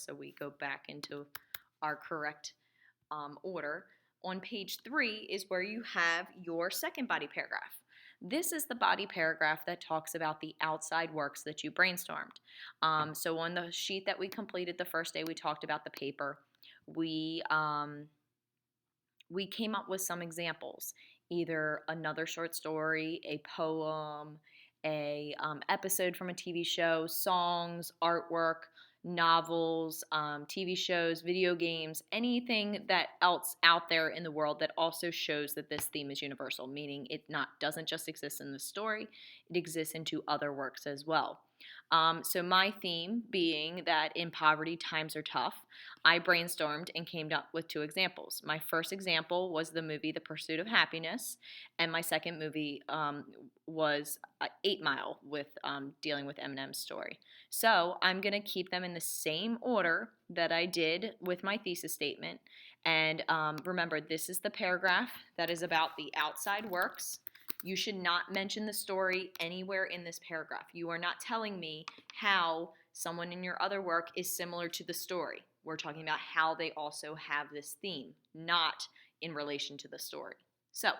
so we go back into our correct order. On page 3 is where you have your second body paragraph. This is the body paragraph that talks about the outside works that you brainstormed. So on the sheet that we completed the first day, we talked about the paper. We came up with some examples, either another short story, a poem, a episode from a TV show, songs, artwork, novels, TV shows, video games, anything that else out there in the world that also shows that this theme is universal, meaning it doesn't just exist in the story, it exists into other works as well. So my theme being that in poverty times are tough, I brainstormed and came up with 2 examples. My first example was the movie The Pursuit of Happiness, and my second movie was 8 Mile, with dealing with Eminem's story. So I'm going to keep them in the same order that I did with my thesis statement. And remember, this is the paragraph that is about the outside works. You should not mention the story anywhere in this paragraph. You are not telling me how someone in your other work is similar to the story. We're talking about how they also have this theme, not in relation to the story. So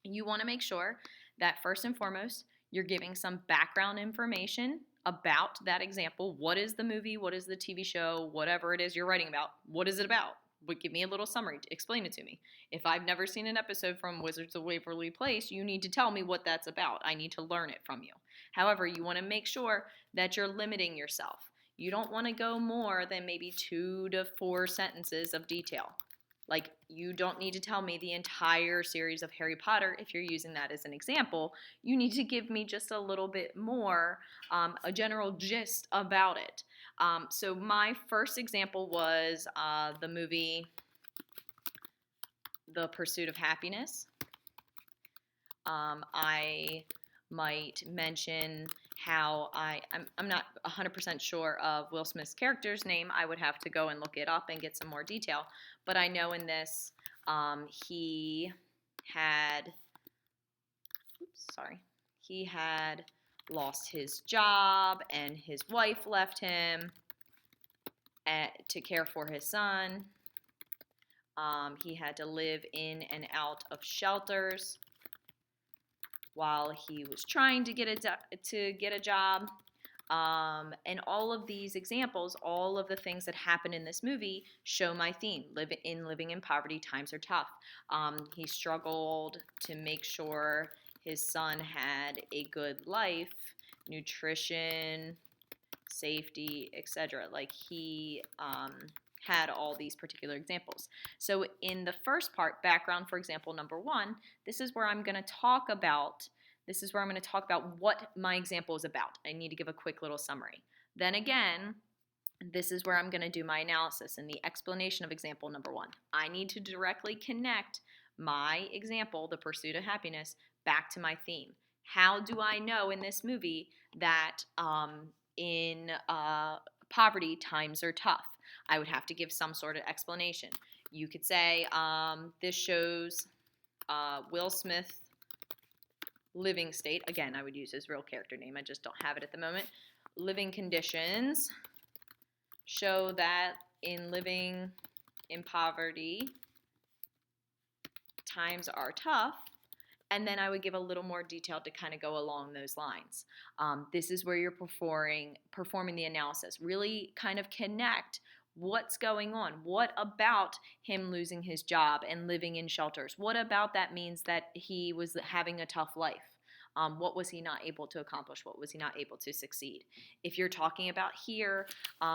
you want to make sure that first and foremost, you're giving some background information about that example. What is the movie? What is the TV show? Whatever it is you're writing about, what is it about? But give me a little summary. Explain it to me. If I've never seen an episode from Wizards of Waverly Place, you need to tell me what that's about. I need to learn it from you. However, you want to make sure that you're limiting yourself. You don't want to go more than maybe 2 to 4 sentences of detail. Like, you don't need to tell me the entire series of Harry Potter if you're using that as an example. You need to give me just a little bit more, a general gist about it. So my first example was the movie The Pursuit of Happiness. I might mention how I'm not 100% sure of Will Smith's character's name. I would have to go and look it up and get some more detail. But I know in this he had lost his job and his wife left him to care for his son. He had to live in and out of shelters while he was trying to get a job. And all of these examples, all of the things that happen in this movie show my theme. Living in poverty, times are tough. He struggled to make sure his son had a good life, nutrition, safety, etc. Like, he had all these particular examples. So in the first part, background for example number 1, this is where I'm going to talk about what my example is about. I need to give a quick little summary. Then again, this is where I'm going to do my analysis and the explanation of example number 1. I need to directly connect my example, The Pursuit of Happiness, back to my theme. How do I know in this movie that in poverty, times are tough? I would have to give some sort of explanation. You could say, this shows Will Smith living state. Again, I would use his real character name. I just don't have it at the moment. Living conditions show that in living in poverty, times are tough. And then I would give a little more detail to kind of go along those lines. This is where you're performing the analysis. Really kind of connect what's going on. What about him losing his job and living in shelters? What about that means that he was having a tough life? What was he not able to accomplish? What was he not able to succeed? If you're talking about here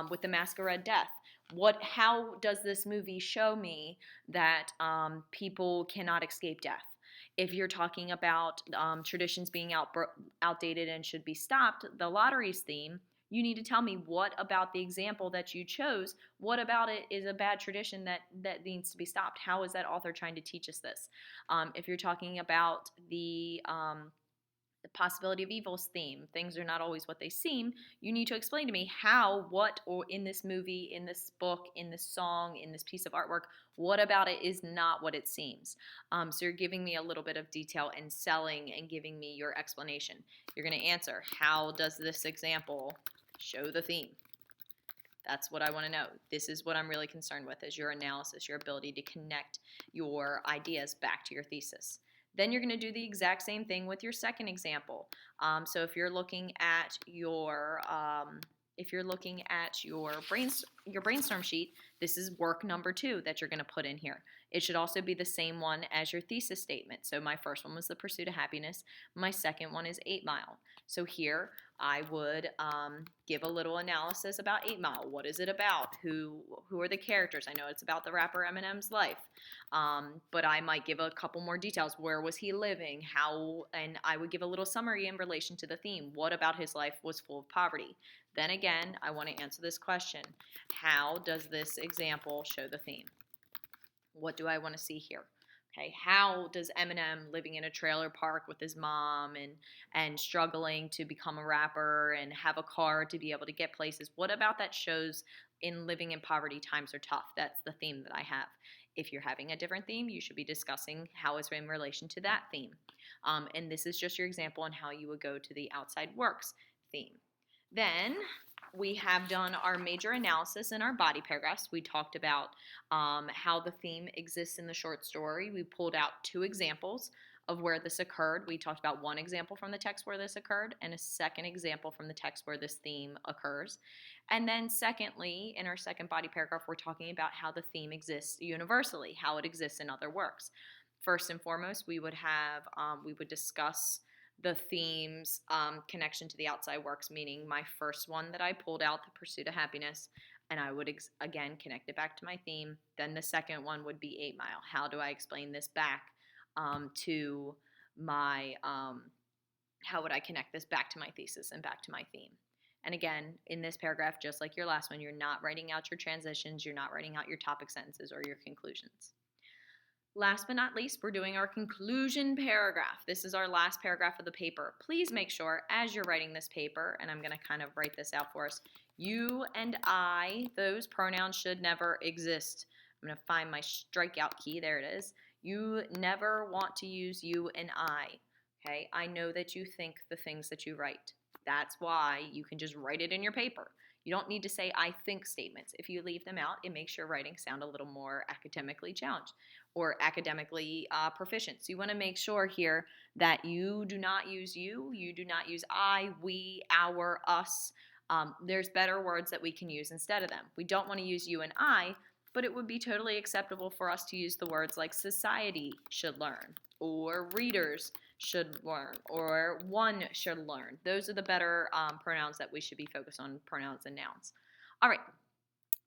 with the Mask of Red Death, how does this movie show me that people cannot escape death? If you're talking about traditions being outdated and should be stopped, the lottery's theme, you need to tell me what about the example that you chose, what about it is a bad tradition that needs to be stopped? How is that author trying to teach us this? If you're talking about the possibility of evil's theme, things are not always what they seem, you need to explain to me how, what, or in this movie, in this book, in this song, in this piece of artwork, what about it is not what it seems. So you're giving me a little bit of detail and selling and giving me your explanation. You're going to answer, how does this example show the theme? That's what I want to know. This is what I'm really concerned with, is your analysis, your ability to connect your ideas back to your thesis. Then you're going to do the exact same thing with your second example. So if you're looking at your your brainstorm sheet, this is work number 2 that you're going to put in here. It should also be the same one as your thesis statement. So my first one was the pursuit of happiness. My second one is 8 Mile. So here I would give a little analysis about 8 Mile. What is it about? Who are the characters? I know it's about the rapper Eminem's life, but I might give a couple more details. Where was he living? How? And I would give a little summary in relation to the theme. What about his life was full of poverty? Then again, I want to answer this question. How does this example show the theme? What do I want to see here? Okay, how does Eminem living in a trailer park with his mom and struggling to become a rapper and have a car to be able to get places? What about that shows in living in poverty times are tough? That's the theme that I have. If you're having a different theme, you should be discussing how it's in relation to that theme. And this is just your example on how you would go to the outside works theme. Then we have done our major analysis in our body paragraphs. We talked about how the theme exists in the short story. We pulled out 2 examples of where this occurred. We talked about one example from the text where this occurred and a second example from the text where this theme occurs. And then secondly, in our second body paragraph, we're talking about how the theme exists universally, how it exists in other works. First and foremost, we would discuss the theme's connection to the outside works, meaning my first one that I pulled out, the pursuit of happiness, and I would again connect it back to my theme. Then the second one would be 8 Mile. How do I explain this back to my, how would I connect this back to my thesis and back to my theme? And again, in this paragraph, just like your last one, you're not writing out your transitions, you're not writing out your topic sentences or your conclusions. Last but not least, we're doing our conclusion paragraph. This is our last paragraph of the paper. Please make sure as you're writing this paper, and I'm going to kind of write this out for us, you and I, those pronouns should never exist. I'm going to find my strikeout key. There it is. You never want to use you and I. Okay, I know that you think the things that you write. That's why you can just write it in your paper. You don't need to say I think statements. If you leave them out, it makes your writing sound a little more academically challenged or academically proficient. So you want to make sure here that you do not use you do not use I, we, our, us. There's better words that we can use instead of them. We don't want to use you and I, but it would be totally acceptable for us to use the words like society should learn, or readers should learn, or one should learn. Those are the better pronouns that we should be focused on, pronouns and nouns. All right.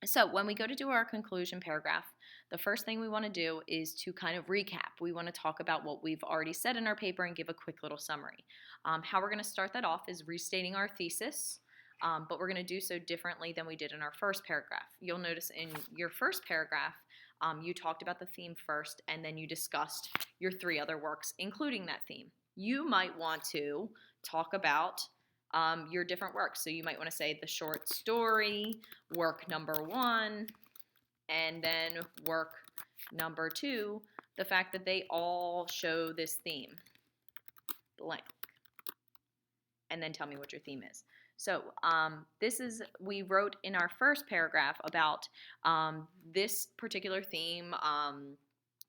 So when we go to do our conclusion paragraph, the first thing we want to do is to kind of recap. We want to talk about what we've already said in our paper and give a quick little summary. How we're going to start that off is restating our thesis, but we're going to do so differently than we did in our first paragraph. You'll notice in your first paragraph, you talked about the theme first, and then you discussed your 3 other works, including that theme. You might want to talk about your different works. So you might want to say the short story, work number 1, and then work number 2, the fact that they all show this theme, blank. And then tell me what your theme is. So we wrote in our first paragraph about this particular theme,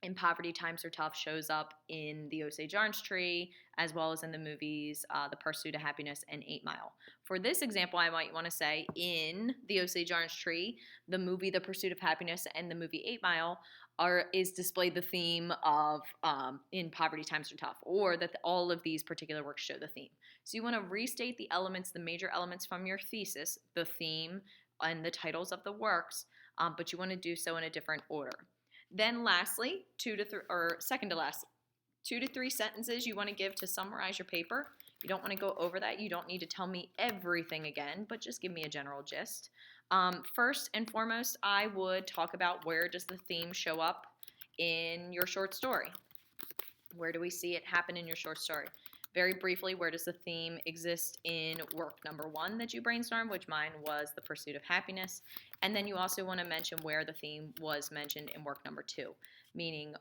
in Poverty Times Are Tough, shows up in the Osage Orange Tree, as well as in the movies The Pursuit of Happiness and 8 Mile. For this example, I might want to say in the Osage Orange Tree, the movie The Pursuit of Happiness and the movie 8 Mile is displayed the theme of in Poverty Times Are Tough, or that all of these particular works show the theme. So you want to restate the elements, the major elements from your thesis, the theme, and the titles of the works, but you want to do so in a different order. Then lastly, second to last, 2 to 3 sentences you want to give to summarize your paper. You don't want to go over that. You don't need to tell me everything again, but just give me a general gist. First and foremost, I would talk about where does the theme show up in your short story. Where do we see it happen in your short story? Very briefly, where does the theme exist in work number 1 that you brainstormed, which mine was The Pursuit of Happiness. And then you also want to mention where the theme was mentioned in work number 2. meaning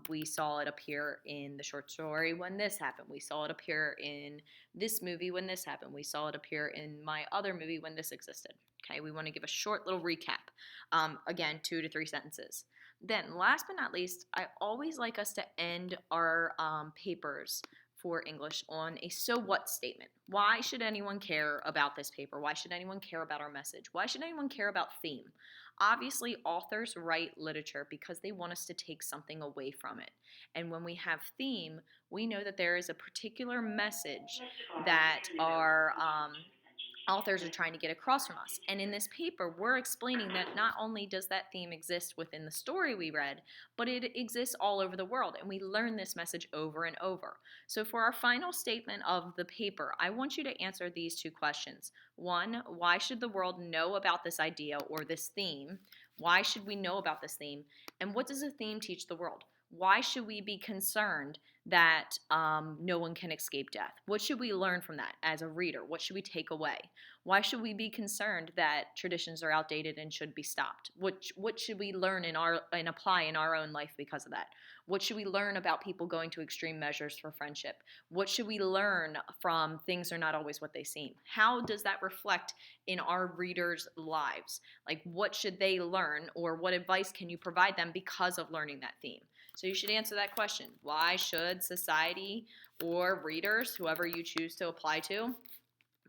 we saw it appear in the short story when this happened. We saw it appear in this movie when this happened. We saw it appear in my other movie when this existed. Okay, we want to give a short little recap. Again, 2 to 3 sentences. Then, last but not least, I always like us to end our papers for English on a so what statement. Why should anyone care about this paper? Why should anyone care about our message? Why should anyone care about theme? Obviously, authors write literature because they want us to take something away from it. And when we have theme, we know that there is a particular message that our authors are trying to get across from us. And in this paper, we're explaining that not only does that theme exist within the story we read, but it exists all over the world. And we learn this message over and over. So for our final statement of the paper, I want you to answer these 2 questions. One, why should the world know about this idea or this theme? Why should we know about this theme? And what does a theme teach the world? Why should we be concerned that no one can escape death? What should we learn from that as a reader? What should we take away? Why should we be concerned that traditions are outdated and should be stopped? What should we learn and apply in our own life because of that? What should we learn about people going to extreme measures for friendship? What should we learn from things are not always what they seem? How does that reflect in our readers' lives? Like, what should they learn, or what advice can you provide them because of learning that theme? So you should answer that question. Why should society or readers, whoever you choose to apply to,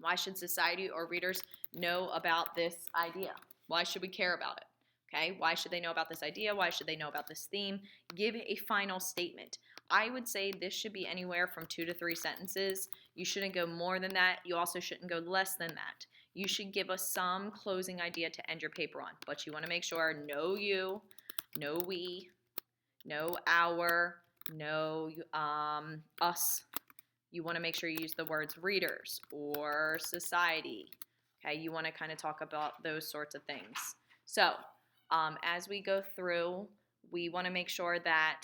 why should society or readers know about this idea? Why should we care about it? Okay, why should they know about this idea? Why should they know about this theme? Give a final statement. I would say this should be anywhere from 2 to 3 sentences. You shouldn't go more than that. You also shouldn't go less than that. You should give us some closing idea to end your paper on, but you want to make sure no you, no we, no our, no us. You want to make sure you use the words readers or society. Okay, you want to kind of talk about those sorts of things. So as we go through, we want to make sure that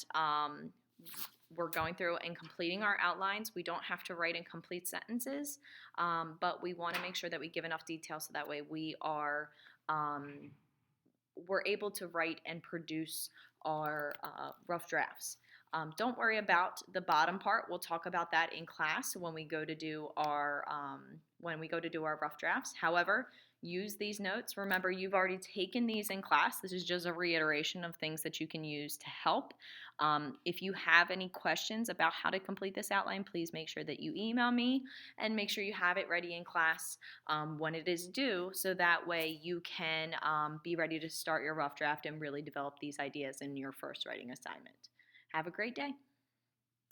we're going through and completing our outlines. We don't have to write in complete sentences, but we want to make sure that we give enough detail so that way we're able to write and produce our rough drafts. Don't worry about the bottom part. We'll talk about that in class when we go to do our rough drafts. However, use these notes. Remember, you've already taken these in class. This is just a reiteration of things that you can use to help. If you have any questions about how to complete this outline, please make sure that you email me and make sure you have it ready in class when it is due, so that way you can be ready to start your rough draft and really develop these ideas in your first writing assignment. Have a great day.